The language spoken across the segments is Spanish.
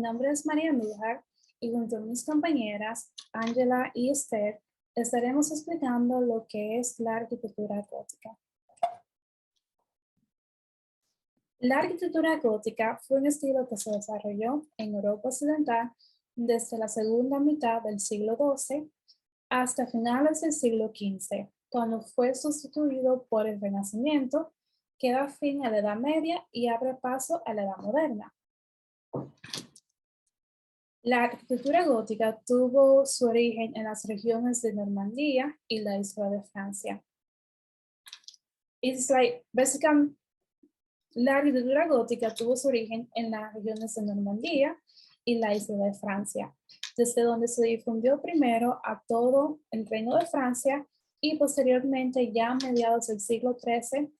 Mi nombre es María Millar y junto a mis compañeras Ángela y Esther estaremos explicando lo que es la arquitectura gótica. La arquitectura gótica fue un estilo que se desarrolló en Europa Occidental desde la segunda mitad del siglo XII hasta finales del siglo XV, cuando fue sustituido por el Renacimiento, que da fin a la Edad Media y abre paso a la Edad Moderna. La arquitectura gótica tuvo su origen en las regiones de Normandía y la isla de Francia. La arquitectura gótica tuvo su origen en las regiones de Normandía y la isla de Francia, desde donde se difundió primero a todo el Reino de Francia y posteriormente ya a mediados del siglo XIII,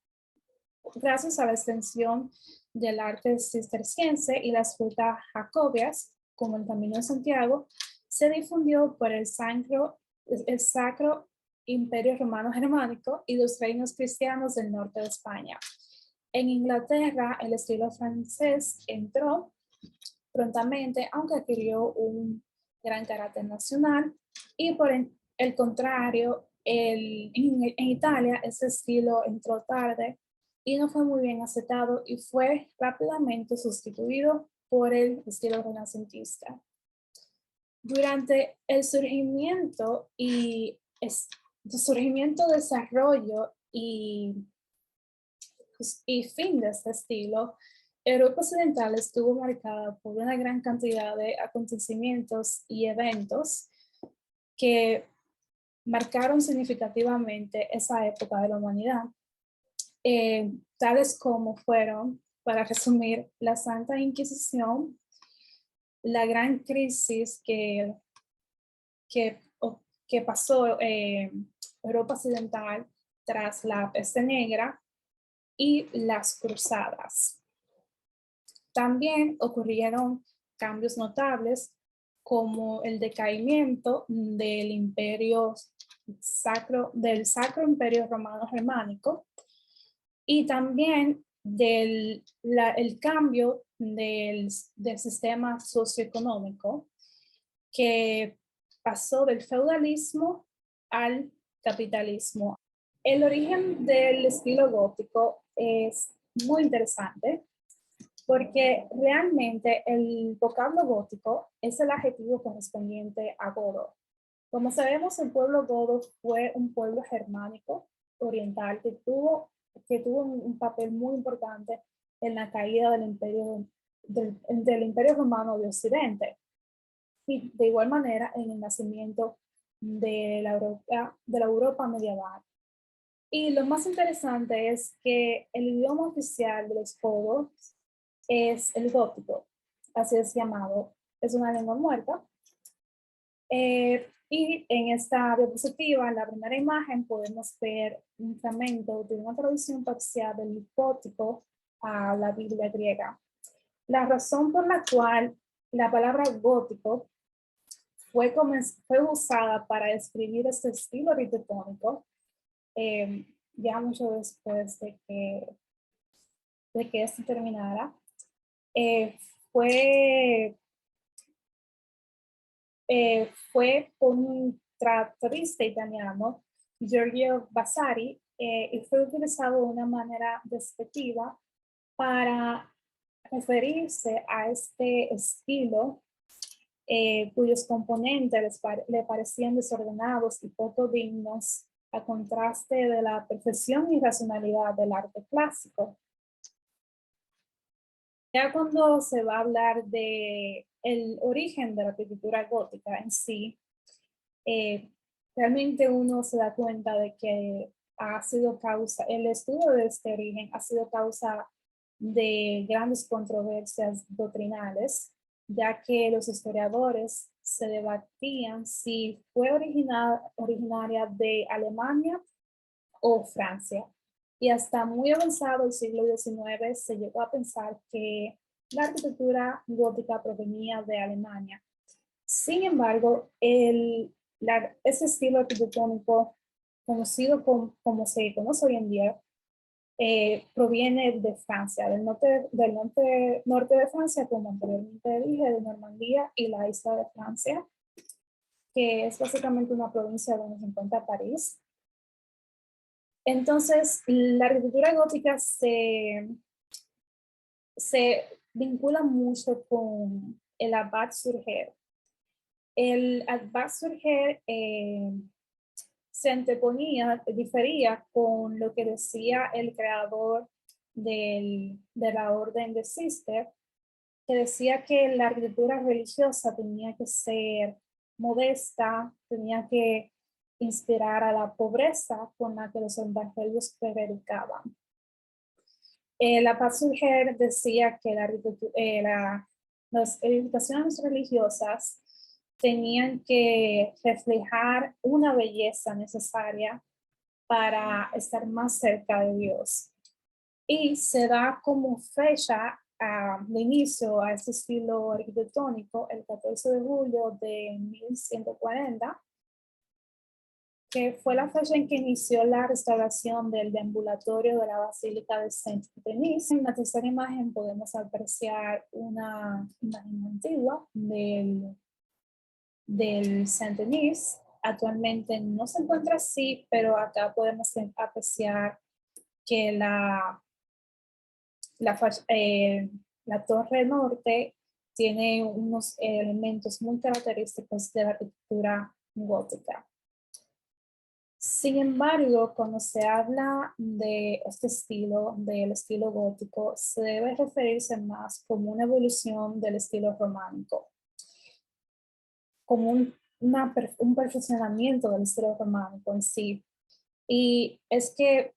gracias a la extensión del arte cisterciense y las rutas jacobias, como el Camino de Santiago, se difundió por el Sacro Imperio Romano Germánico y los reinos cristianos del norte de España. En Inglaterra, el estilo francés entró prontamente, aunque adquirió un gran carácter nacional, y por el contrario, en Italia ese estilo entró tarde y no fue muy bien aceptado y fue rápidamente sustituido por el estilo renacentista. Durante el surgimiento, desarrollo y fin de este estilo, Europa Occidental estuvo marcada por una gran cantidad de acontecimientos y eventos que marcaron significativamente esa época de la humanidad, tales como fueron, para resumir, la Santa Inquisición, la gran crisis que pasó Europa Occidental tras la peste negra y las cruzadas. También ocurrieron cambios notables como el decaimiento del Sacro Imperio Romano Germánico y también el cambio del sistema socioeconómico que pasó del feudalismo al capitalismo. El origen del estilo gótico es muy interesante porque realmente el vocablo gótico es el adjetivo correspondiente a godo. Como sabemos, el pueblo godo fue un pueblo germánico oriental que tuvo un papel muy importante en la caída del Imperio Romano de Occidente y de igual manera en el nacimiento de la Europa medieval. Y lo más interesante es que el idioma oficial de los godos es el gótico, así es llamado, es una lengua muerta. Y en esta diapositiva, en la primera imagen, podemos ver un fragmento de una traducción parcial del gótico a la Biblia griega. La razón por la cual la palabra gótico fue usada para describir este estilo arquitectónico, ya mucho después de que esto terminara, fue un trattorista italiano, Giorgio Vasari, y fue utilizado de una manera despectiva para referirse a este estilo cuyos componentes le parecían desordenados y poco dignos, a contraste de la perfección y racionalidad del arte clásico. Ya cuando se va a hablar de el origen de la arquitectura gótica en sí, realmente uno se da cuenta de que el estudio de este origen ha sido causa de grandes controversias doctrinales, ya que los historiadores se debatían si fue originaria de Alemania o Francia. Y hasta muy avanzado el siglo XIX se llegó a pensar que la arquitectura gótica provenía de Alemania. Sin embargo, ese estilo arquitectónico conocido como se conoce hoy en día, proviene de Francia, norte de Francia, como anteriormente dije, de Normandía y la isla de Francia, que es básicamente una provincia donde se encuentra París. Entonces, la arquitectura gótica se vincula mucho con el Art Basel. El Art Basel se anteponía, difería con lo que decía el creador de la orden de Cister, que decía que la arquitectura religiosa tenía que ser modesta, tenía que inspirar a la pobreza con la que los evangelios predicaban. La Paz Surger decía que las edificaciones religiosas tenían que reflejar una belleza necesaria para estar más cerca de Dios. Y se da como fecha de inicio a este estilo arquitectónico el 14 de julio de 1140, que fue la fecha en que inició la restauración del deambulatorio de la Basílica de Saint-Denis. En la tercera imagen podemos apreciar una imagen antigua del Saint-Denis. Actualmente no se encuentra así, pero acá podemos apreciar que la torre norte tiene unos elementos muy característicos de la arquitectura gótica. Sin embargo, cuando se habla de este estilo, del estilo gótico, se debe referirse más como una evolución del estilo románico, como un perfeccionamiento del estilo románico en sí. Y es que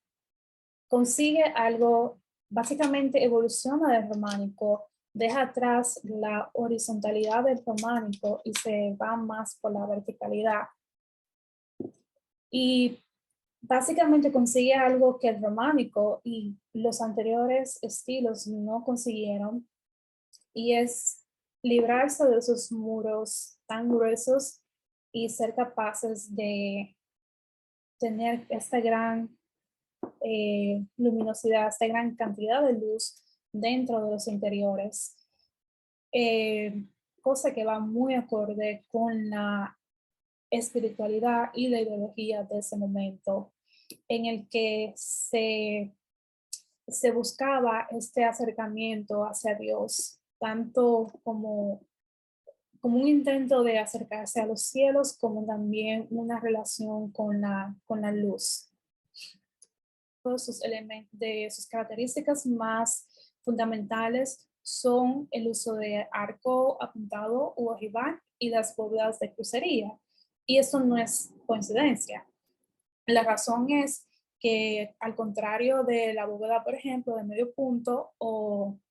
consigue algo, básicamente evoluciona del románico, deja atrás la horizontalidad del románico y se va más por la verticalidad. Y básicamente consigue algo que el románico y los anteriores estilos no consiguieron, y es librarse de esos muros tan gruesos y ser capaces de tener esta gran luminosidad, esta gran cantidad de luz dentro de los interiores, cosa que va muy acorde con la espiritualidad y la ideología de ese momento, en el que se buscaba este acercamiento hacia Dios, tanto como un intento de acercarse a los cielos, como también una relación con la luz. De sus características más fundamentales son el uso de arco apuntado u ojival y las bóvedas de crucería. Y esto no es coincidencia. La razón es que, al contrario de la bóveda, por ejemplo, de medio punto,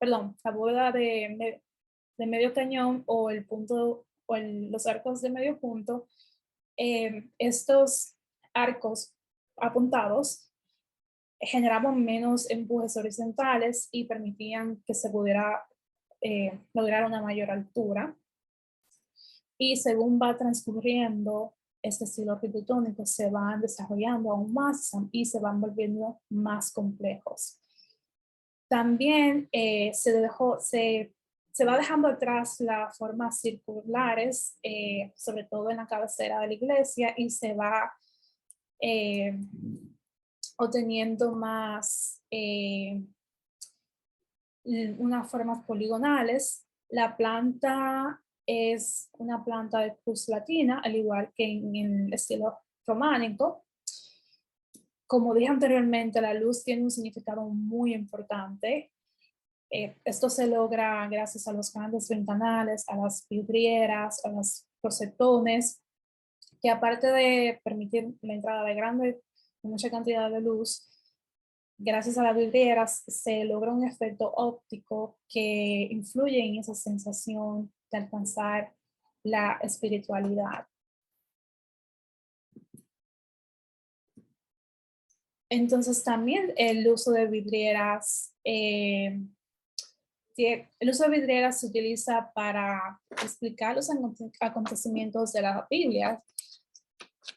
la bóveda de medio cañón o el punto o los arcos de medio punto, estos arcos apuntados generaban menos empujes horizontales y permitían que se pudiera lograr una mayor altura. Y según va transcurriendo este estilo arquitectónico, se van desarrollando aún más y se van volviendo más complejos. También se va dejando atrás las formas circulares, sobre todo en la cabecera de la iglesia, y se va obteniendo más unas formas poligonales. La planta es una planta de cruz latina, al igual que en el estilo románico. Como dije anteriormente, la luz tiene un significado muy importante. Esto se logra gracias a los grandes ventanales, a las vidrieras, a los rosetones, que aparte de permitir la entrada de mucha cantidad de luz, gracias a las vidrieras se logra un efecto óptico que influye en esa sensación de alcanzar la espiritualidad. Entonces también el uso de vidrieras, se utiliza para explicar los acontecimientos de la Biblia,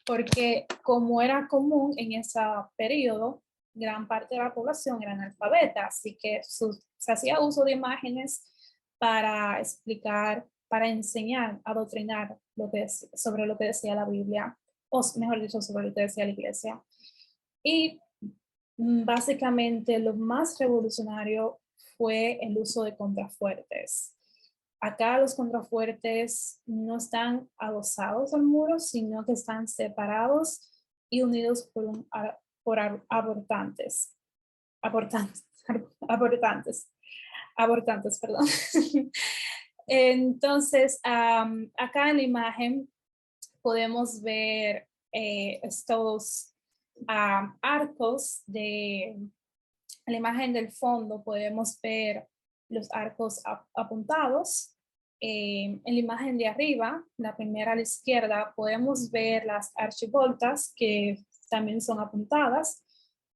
porque como era común en ese periodo, gran parte de la población era analfabeta, así que se hacía uso de imágenes para explicar, para enseñar, adoctrinar sobre lo que decía la Biblia, o mejor dicho, sobre lo que decía la iglesia. Y básicamente lo más revolucionario fue el uso de contrafuertes. Acá los contrafuertes no están adosados al muro, sino que están separados y unidos por abortantes. Abortantes, abortantes, abortantes, perdón. Entonces, acá en la imagen podemos ver estos arcos en la imagen del fondo podemos ver los arcos apuntados. En la imagen de arriba, la primera a la izquierda, podemos ver las archivoltas que también son apuntadas.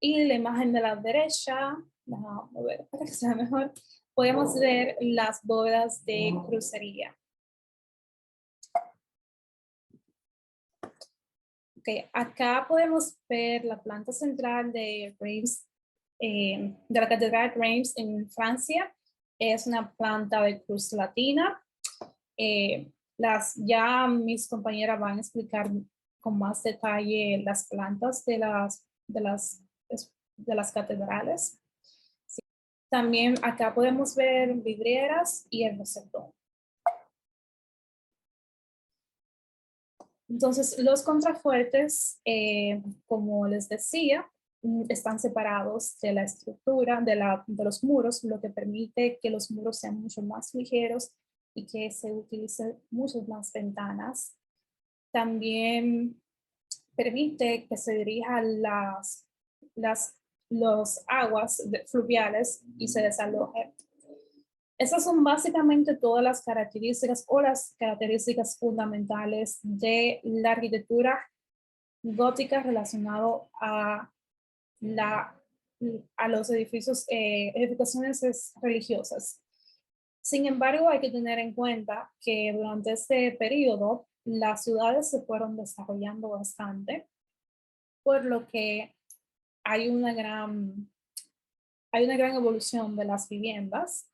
Y la imagen de la derecha, vamos a ver para que sea mejor, podemos ver las bóvedas de crucería. Okay, acá podemos ver la planta central de Reims, de la Catedral de Reims en Francia. Es una planta de cruz latina. Ya mis compañeras van a explicar con más detalle las plantas de las catedrales. Sí. También acá podemos ver vidrieras y el rosetón. Entonces, los contrafuertes, como les decía, están separados de la estructura de los muros, lo que permite que los muros sean mucho más ligeros y que se utilicen muchas más ventanas. También permite que se dirijan los aguas fluviales y se desaloje. Esas son básicamente todas las características o las características fundamentales de la arquitectura gótica relacionado a los edificaciones religiosas. Sin embargo, hay que tener en cuenta que durante este periodo las ciudades se fueron desarrollando bastante, por lo que hay una gran evolución de las viviendas.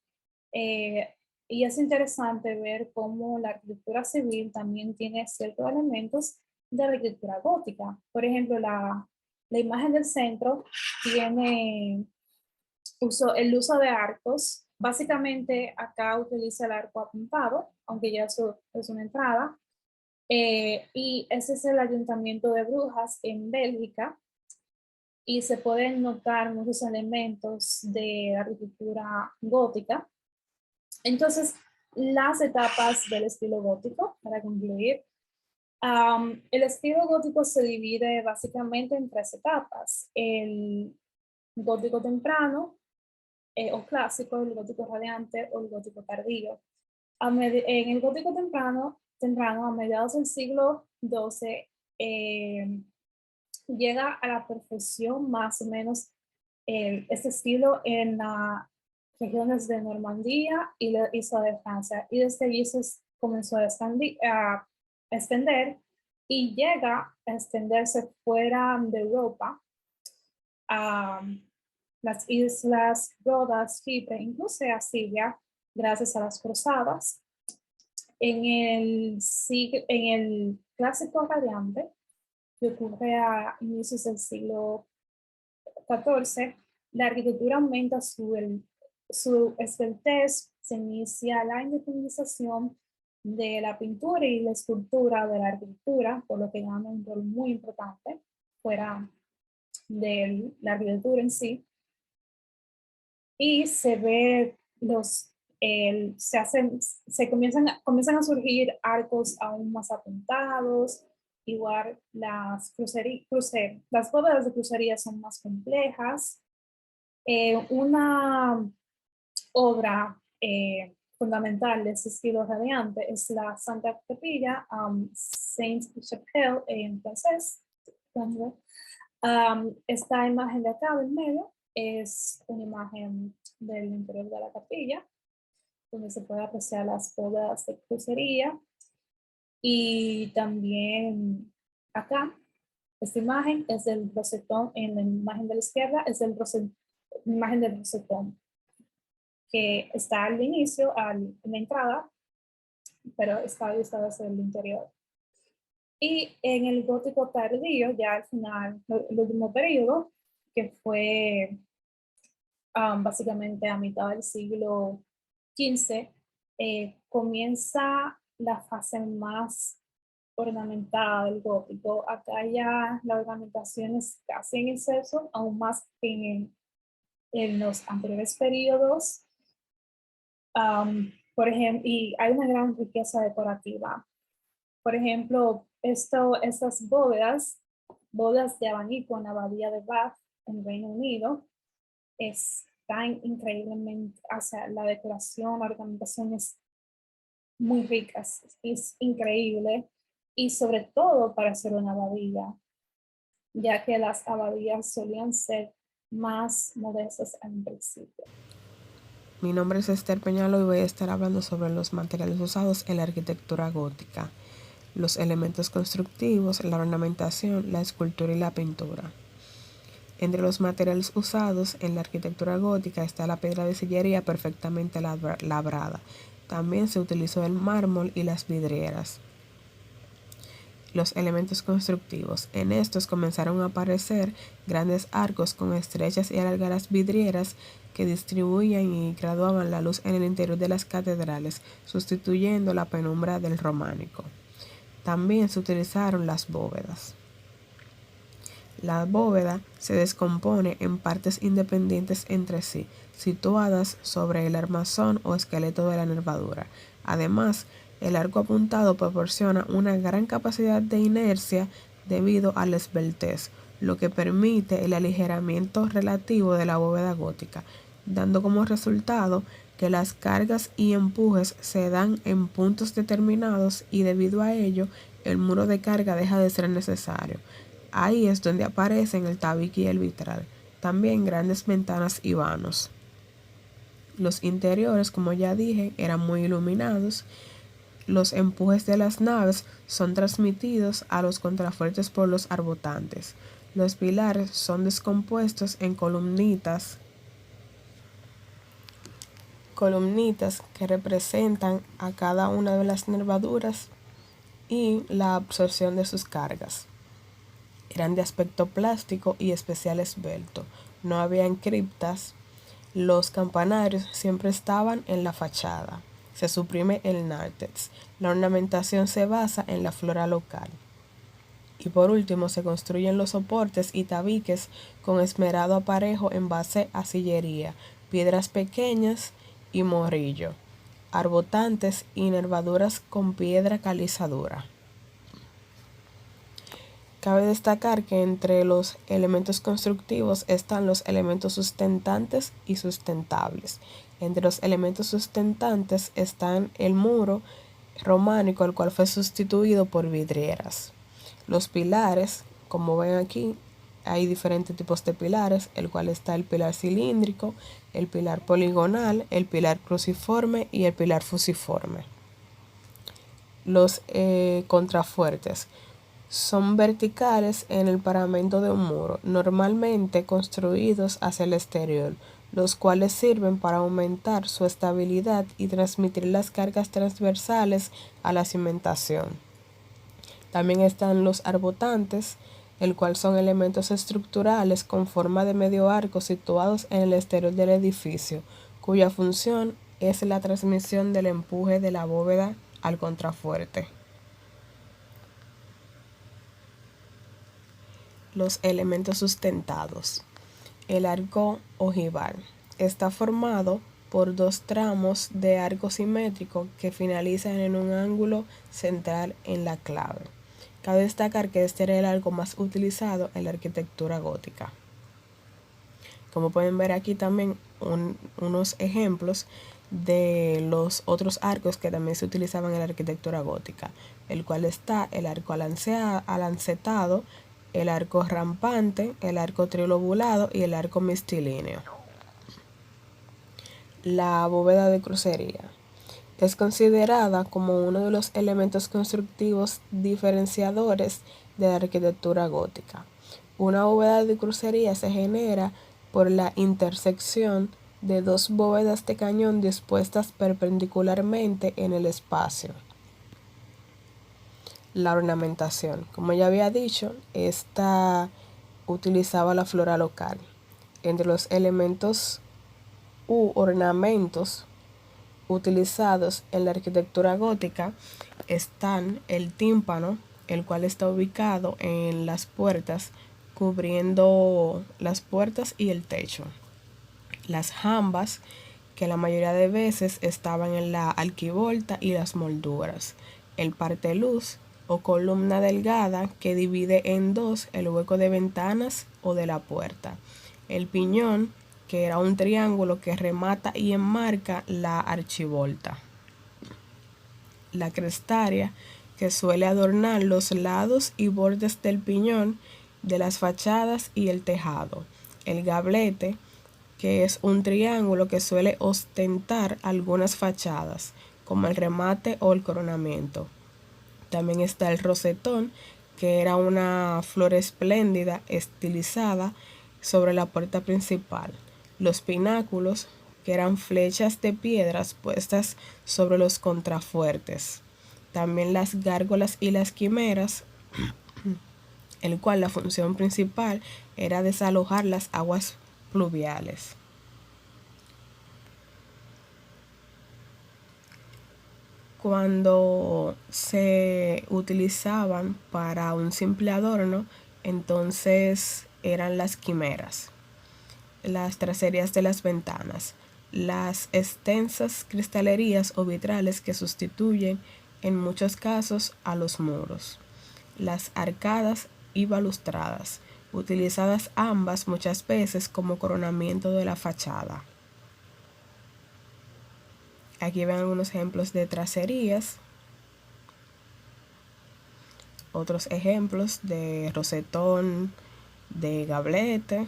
Y es interesante ver cómo la arquitectura civil también tiene ciertos elementos de arquitectura gótica. Por ejemplo, la imagen del centro tiene el uso de arcos. Básicamente acá utiliza el arco apuntado, aunque ya eso es una entrada. Y ese es el Ayuntamiento de Brujas en Bélgica. Y se pueden notar muchos elementos de arquitectura gótica. Entonces, las etapas del estilo gótico, para concluir. El estilo gótico se divide básicamente en tres etapas. El gótico temprano o clásico, el gótico radiante o el gótico tardío. En el gótico temprano, a mediados del siglo XII, llega a la perfección más o menos este estilo en las regiones de Normandía y la isla de Francia. Y desde allí se comenzó a extender y llega a extenderse fuera de Europa a las islas Rodas, Chipre, incluso a Siria, gracias a las cruzadas. En el clásico radiante, que ocurre a inicios del siglo XIV, la arquitectura aumenta su esbeltez, se inicia la independización de la pintura y la escultura de la arquitectura, por lo que gana un rol muy importante fuera de la arquitectura en sí. Y se ve comienzan a surgir arcos aún más apuntados, igual las bóvedas de crucería son más complejas. Una obra fundamental de ese estilo radiante es la Santa Capilla, Sainte-Chapelle en francés. Esta imagen de acá del medio es una imagen del interior de la capilla, donde se puede apreciar las bóvedas de crucería. Y también acá Esta imagen es del rosetón, en la imagen de la izquierda es imagen del rosetón, que está al inicio, en la entrada, pero está vista desde el interior. Y en el gótico tardío, ya al final, el último periodo, que fue básicamente a mitad del siglo XV, comienza la fase más ornamentada del gótico. Acá ya la ornamentación es casi en exceso, aún más que en los anteriores periodos. Por ejemplo, y hay una gran riqueza decorativa. Por ejemplo, estas bóvedas de abanico en la abadía de Bath, en Reino Unido, están increíblemente, o sea, la decoración, la ornamentación es muy rica, es increíble, y sobre todo para ser una abadía, ya que las abadías solían ser más modestas al principio. Mi nombre es Esther Peñalo y voy a estar hablando sobre los materiales usados en la arquitectura gótica, los elementos constructivos, la ornamentación, la escultura y la pintura. Entre los materiales usados en la arquitectura gótica está la piedra de sillería perfectamente labrada. También se utilizó el mármol y las vidrieras. Los elementos constructivos. En estos comenzaron a aparecer grandes arcos con estrechas y alargadas vidrieras que distribuían y graduaban la luz en el interior de las catedrales, sustituyendo la penumbra del románico. También se utilizaron las bóvedas. La bóveda se descompone en partes independientes entre sí, situadas sobre el armazón o esqueleto de la nervadura. Además, el arco apuntado proporciona una gran capacidad de inercia debido a la esbeltez, lo que permite el aligeramiento relativo de la bóveda gótica, dando como resultado que las cargas y empujes se dan en puntos determinados y debido a ello el muro de carga deja de ser necesario. Ahí es donde aparecen el tabique y el vitral, también grandes ventanas y vanos. Los interiores, como ya dije, eran muy iluminados. Los empujes de las naves son transmitidos a los contrafuertes por los arbotantes. Los pilares son descompuestos en columnitas que representan a cada una de las nervaduras y la absorción de sus cargas. Eran de aspecto plástico y especial esbelto. No había criptas. Los campanarios siempre estaban en la fachada. Se suprime el nártex. La ornamentación se basa en la flora local. Y por último se construyen los soportes y tabiques con esmerado aparejo en base a sillería, piedras pequeñas y morrillo, arbotantes y nervaduras con piedra calizadura. Cabe destacar que entre los elementos constructivos están los elementos sustentantes y sustentables. Entre los elementos sustentantes están el muro románico, el cual fue sustituido por vidrieras. Los pilares, como ven aquí, hay diferentes tipos de pilares, el cual está el pilar cilíndrico, el pilar poligonal, el pilar cruciforme y el pilar fusiforme. Los contrafuertes son verticales en el paramento de un muro, normalmente construidos hacia el exterior, los cuales sirven para aumentar su estabilidad y transmitir las cargas transversales a la cimentación. También están los arbotantes, el cual son elementos estructurales con forma de medio arco situados en el exterior del edificio, cuya función es la transmisión del empuje de la bóveda al contrafuerte. Los elementos sustentados. El arco ojival está formado por dos tramos de arco simétrico que finalizan en un ángulo central en la clave. Cabe destacar que este era el arco más utilizado en la arquitectura gótica. Como pueden ver aquí también unos ejemplos de los otros arcos que también se utilizaban en la arquitectura gótica, el cual está el arco alancetado, el arco rampante, el arco trilobulado y el arco mistilíneo. La bóveda de crucería. Es considerada como uno de los elementos constructivos diferenciadores de la arquitectura gótica. Una bóveda de crucería se genera por la intersección de dos bóvedas de cañón dispuestas perpendicularmente en el espacio. La ornamentación. Como ya había dicho, esta utilizaba la flora local. Entre los elementos u ornamentos utilizados en la arquitectura gótica están el tímpano, el cual está ubicado en las puertas, cubriendo las puertas y el techo. Las jambas, que la mayoría de veces estaban en la arquivolta y las molduras. El parteluz o columna delgada que divide en dos el hueco de ventanas o de la puerta. El piñón, que era un triángulo que remata y enmarca la archivolta. La crestaria, que suele adornar los lados y bordes del piñón, de las fachadas y el tejado. El gablete, que es un triángulo que suele ostentar algunas fachadas, como el remate o el coronamiento. También está el rosetón, que era una flor espléndida estilizada sobre la puerta principal. Los pináculos, que eran flechas de piedras puestas sobre los contrafuertes. También las gárgolas y las quimeras, el cual la función principal era desalojar las aguas pluviales. Cuando se utilizaban para un simple adorno, entonces eran las quimeras, las tracerías de las ventanas, las extensas cristalerías o vitrales que sustituyen en muchos casos a los muros, las arcadas y balustradas, utilizadas ambas muchas veces como coronamiento de la fachada. Aquí ven algunos ejemplos de tracerías, otros ejemplos de rosetón, de gablete.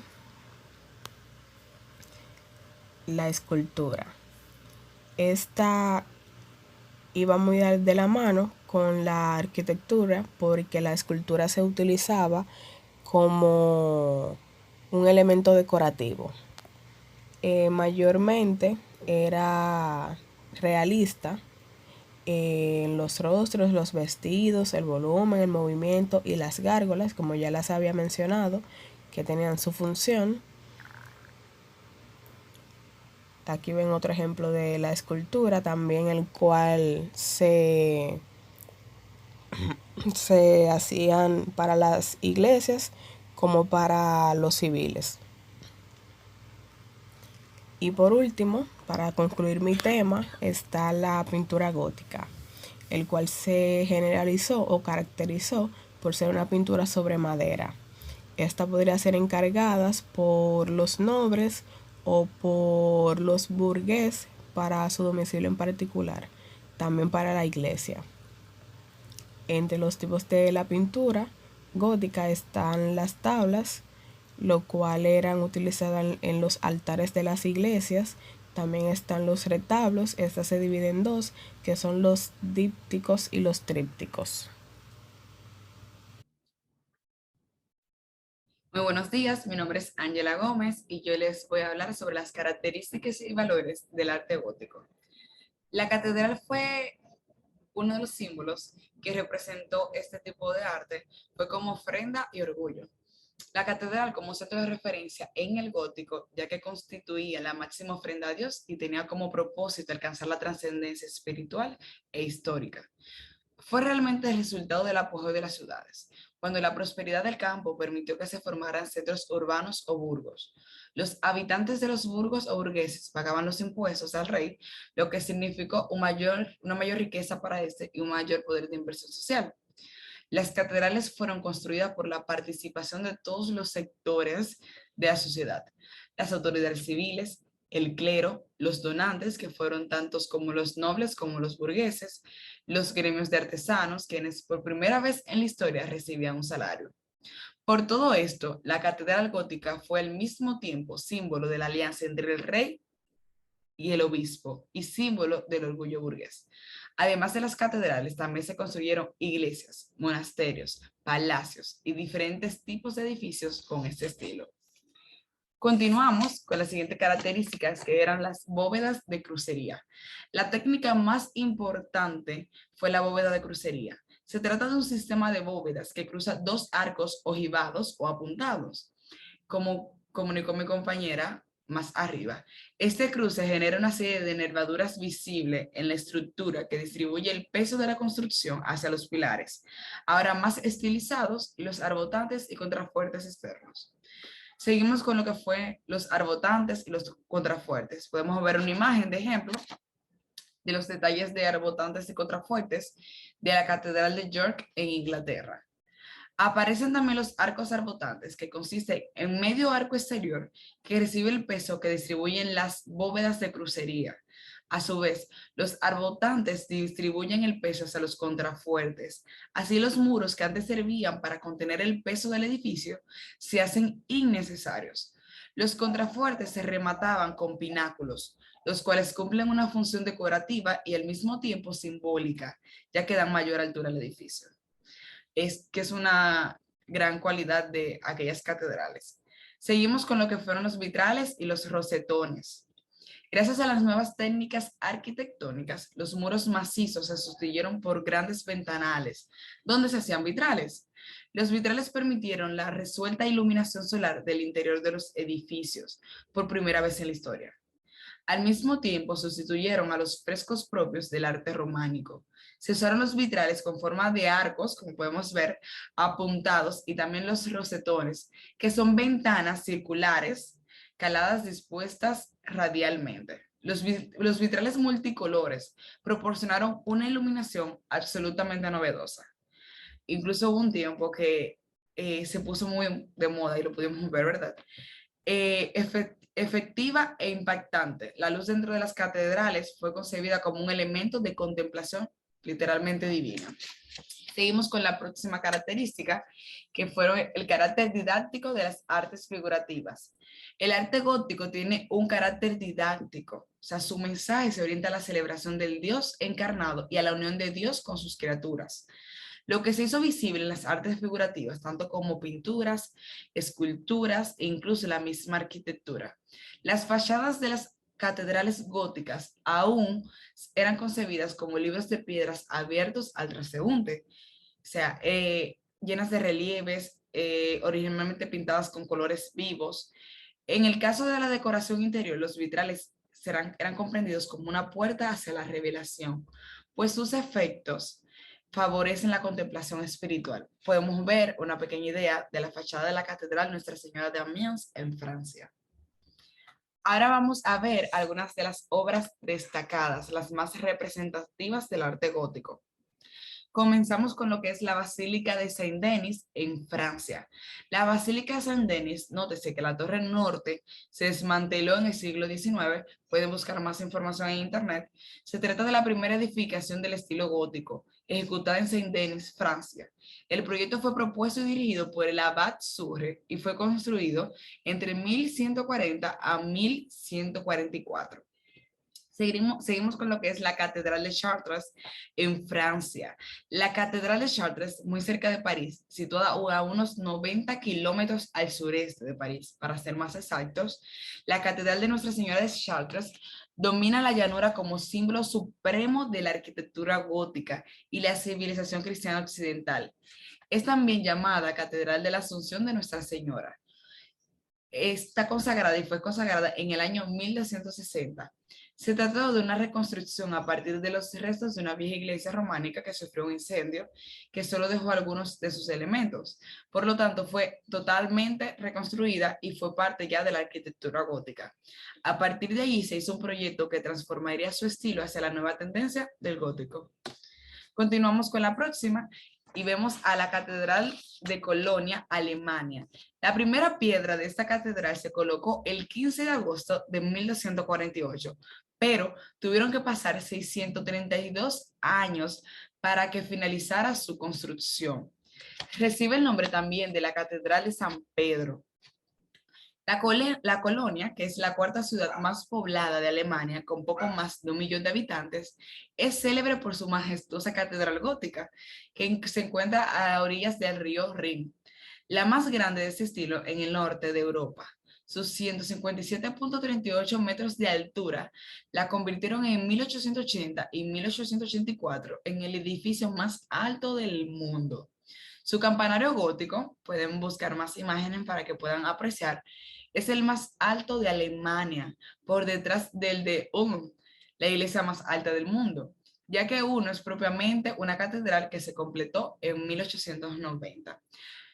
La escultura. Esta iba muy de la mano con la arquitectura porque la escultura se utilizaba como un elemento decorativo. Mayormente era realista en los rostros, los vestidos, el volumen, el movimiento y las gárgolas, como ya las había mencionado, que tenían su función. Aquí ven otro ejemplo de la escultura, también el cual se hacían para las iglesias como para los civiles. Y por último, para concluir mi tema, está la pintura gótica, el cual se generalizó o caracterizó por ser una pintura sobre madera. Esta podría ser encargada por los nobles o por los burgueses para su domicilio en particular, también para la iglesia. Entre los tipos de la pintura gótica están las tablas, lo cual eran utilizadas en los altares de las iglesias. También están los retablos, estas se dividen en dos, que son los dípticos y los trípticos. Muy buenos días, mi nombre es Ángela Gómez y yo les voy a hablar sobre las características y valores del arte gótico. La catedral fue uno de los símbolos que representó este tipo de arte, fue como ofrenda y orgullo. La catedral como centro de referencia en el gótico, ya que constituía la máxima ofrenda a Dios y tenía como propósito alcanzar la trascendencia espiritual e histórica. Fue realmente el resultado del apogeo de las ciudades, cuando la prosperidad del campo permitió que se formaran centros urbanos o burgos. Los habitantes de los burgos o burgueses pagaban los impuestos al rey, lo que significó una mayor riqueza para este y un mayor poder de inversión social. Las catedrales fueron construidas por la participación de todos los sectores de la sociedad, las autoridades civiles, el clero, los donantes, que fueron tantos como los nobles como los burgueses, los gremios de artesanos, quienes por primera vez en la historia recibían un salario. Por todo esto, la catedral gótica fue al mismo tiempo símbolo de la alianza entre el rey y el obispo, y símbolo del orgullo burgués. Además de las catedrales, también se construyeron iglesias, monasterios, palacios y diferentes tipos de edificios con este estilo. Continuamos con las siguientes características, que eran las bóvedas de crucería. La técnica más importante fue la bóveda de crucería. Se trata de un sistema de bóvedas que cruza dos arcos ojivados o apuntados, como comunicó mi compañera más arriba. Este cruce genera una serie de nervaduras visibles en la estructura que distribuye el peso de la construcción hacia los pilares, ahora más estilizados, y los arbotantes y contrafuertes externos. Seguimos con lo que fue los arbotantes y los contrafuertes. Podemos ver una imagen de ejemplo de los detalles de arbotantes y contrafuertes de la Catedral de York en Inglaterra. Aparecen también los arcos arbotantes, que consisten en medio arco exterior que recibe el peso que distribuyen las bóvedas de crucería. A su vez, los arbotantes distribuyen el peso hacia los contrafuertes. Así, los muros que antes servían para contener el peso del edificio se hacen innecesarios. Los contrafuertes se remataban con pináculos, los cuales cumplen una función decorativa y al mismo tiempo simbólica, ya que dan mayor altura al edificio. Es una gran cualidad de aquellas catedrales. Seguimos con lo que fueron los vitrales y los rosetones. Gracias a las nuevas técnicas arquitectónicas, los muros macizos se sustituyeron por grandes ventanales, donde se hacían vitrales. Los vitrales permitieron la resuelta iluminación solar del interior de los edificios, por primera vez en la historia. Al mismo tiempo, sustituyeron a los frescos propios del arte románico. Se usaron los vitrales con forma de arcos, como podemos ver, apuntados, y también los rosetones, que son ventanas circulares caladas dispuestas radialmente. Los vitrales multicolores proporcionaron una iluminación absolutamente novedosa. Incluso hubo un tiempo que se puso muy de moda y lo pudimos ver, ¿verdad? Efectiva e impactante. La luz dentro de las catedrales fue concebida como un elemento de contemplación literalmente divina. Seguimos con la próxima característica, que fue el carácter didáctico de las artes figurativas. El arte gótico tiene un carácter didáctico, o sea, su mensaje se orienta a la celebración del Dios encarnado y a la unión de Dios con sus criaturas. Lo que se hizo visible en las artes figurativas, tanto como pinturas, esculturas e incluso la misma arquitectura. Las fachadas de las catedrales góticas aún eran concebidas como libros de piedras abiertos al transeúnte, o sea, llenas de relieves, originalmente pintadas con colores vivos. En el caso de la decoración interior, los vitrales eran comprendidos como una puerta hacia la revelación, pues sus efectos favorecen la contemplación espiritual. Podemos ver una pequeña idea de la fachada de la Catedral Nuestra Señora de Amiens en Francia. Ahora vamos a ver algunas de las obras destacadas, las más representativas del arte gótico. Comenzamos con lo que es la Basílica de Saint-Denis en Francia. La Basílica de Saint-Denis, nótese que la torre norte se desmanteló en el siglo XIX, pueden buscar más información en internet. Se trata de la primera edificación del estilo gótico, ejecutada en Saint-Denis, Francia. El proyecto fue propuesto y dirigido por el abad Surre y fue construido entre 1140 a 1144. Seguimos con lo que es la Catedral de Chartres en Francia. La Catedral de Chartres, muy cerca de París, situada a unos 90 kilómetros al sureste de París, para ser más exactos. La Catedral de Nuestra Señora de Chartres domina la llanura como símbolo supremo de la arquitectura gótica y la civilización cristiana occidental. Es también llamada Catedral de la Asunción de Nuestra Señora. Está consagrada y fue consagrada en el año 1260. Se trata de una reconstrucción a partir de los restos de una vieja iglesia románica que sufrió un incendio que solo dejó algunos de sus elementos. Por lo tanto, fue totalmente reconstruida y fue parte ya de la arquitectura gótica. A partir de allí se hizo un proyecto que transformaría su estilo hacia la nueva tendencia del gótico. Continuamos con la próxima y vemos a la Catedral de Colonia, Alemania. La primera piedra de esta catedral se colocó el 15 de agosto de 1248, pero tuvieron que pasar 632 años para que finalizara su construcción. Recibe el nombre también de la Catedral de San Pedro. La Colonia, que es la cuarta ciudad más poblada de Alemania, con poco más de 1 millón de habitantes, es célebre por su majestuosa catedral gótica, que se encuentra a orillas del río Rin, la más grande de este estilo en el norte de Europa. Sus 157,38 metros de altura la convirtieron en 1880 y 1884 en el edificio más alto del mundo. Su campanario gótico, pueden buscar más imágenes para que puedan apreciar, es el más alto de Alemania, por detrás del de Ulm, la iglesia más alta del mundo, ya que uno es propiamente una catedral que se completó en 1890.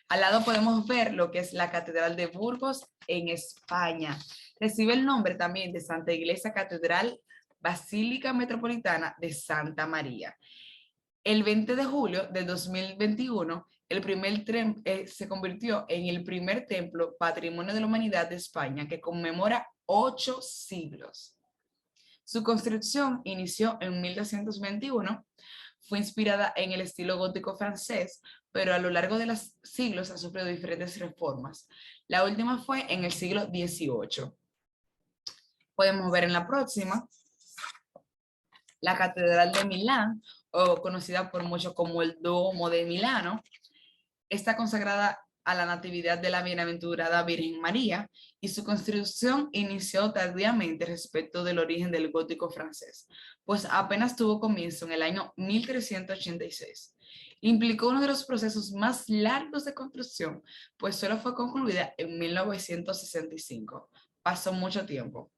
Al lado podemos ver lo que es la Catedral de Burgos en España. Recibe el nombre también de Santa Iglesia Catedral Basílica Metropolitana de Santa María. El 20 de julio de 2021, se convirtió en el primer templo Patrimonio de la Humanidad de España que conmemora 8 siglos. Su construcción inició en 1221, fue inspirada en el estilo gótico francés, pero a lo largo de los siglos ha sufrido diferentes reformas. La última fue en el siglo XVIII. Podemos ver en la próxima la Catedral de Milán, o conocida por muchos como el Duomo de Milano. Está consagrada a la Natividad de la Bienaventurada Virgen María y su construcción inició tardíamente respecto del origen del gótico francés, pues apenas tuvo comienzo en el año 1386. Implicó uno de los procesos más largos de construcción, pues solo fue concluida en 1965. Pasó mucho tiempo.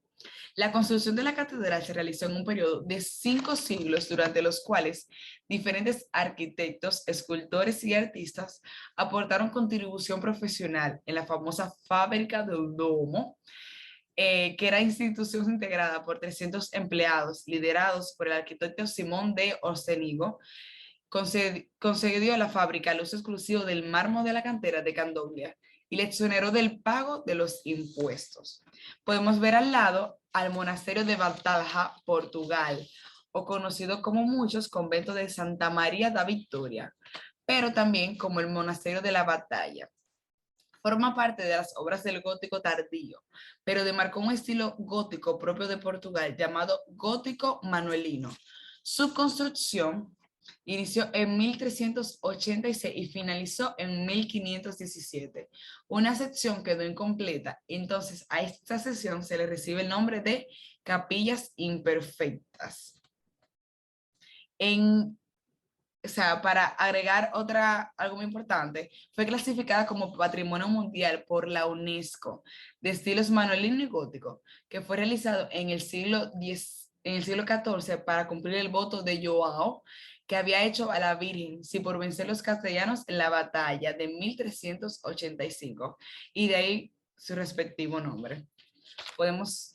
La construcción de la catedral se realizó en un periodo de 5 siglos, durante los cuales diferentes arquitectos, escultores y artistas aportaron contribución profesional en la famosa fábrica del Duomo, que era institución integrada por 300 empleados, liderados por el arquitecto Simón de Orsenigo. Concedió a la fábrica el uso exclusivo del mármol de la cantera de Candombia y le exoneró del pago de los impuestos. Podemos ver al lado al monasterio de Batalha, Portugal, o conocido como muchos convento de Santa María da Victoria, pero también como el monasterio de la Batalla. Forma parte de las obras del gótico tardío, pero demarcó un estilo gótico propio de Portugal llamado gótico manuelino. Su construcción inició en 1386 y finalizó en 1517. Una sección quedó incompleta, entonces a esta sección se le recibe el nombre de capillas imperfectas. Para agregar algo muy importante, fue clasificada como Patrimonio Mundial por la UNESCO, de estilos manuelino y gótico, que fue realizado en el siglo XIV para cumplir el voto de Joao, que había hecho a la Virgen, si por vencer los castellanos en la batalla de 1385, y de ahí su respectivo nombre. Podemos...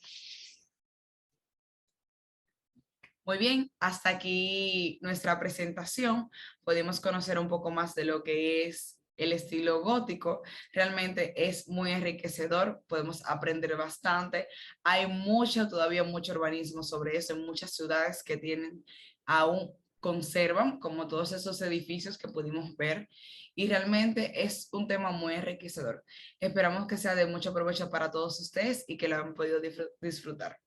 Muy bien, hasta aquí nuestra presentación. Podemos conocer un poco más de lo que es el estilo gótico. Realmente es muy enriquecedor, podemos aprender bastante. Hay todavía mucho urbanismo sobre eso en muchas ciudades que aún conservan como todos esos edificios que pudimos ver, y realmente es un tema muy enriquecedor. Esperamos que sea de mucho provecho para todos ustedes y que lo han podido disfrutar.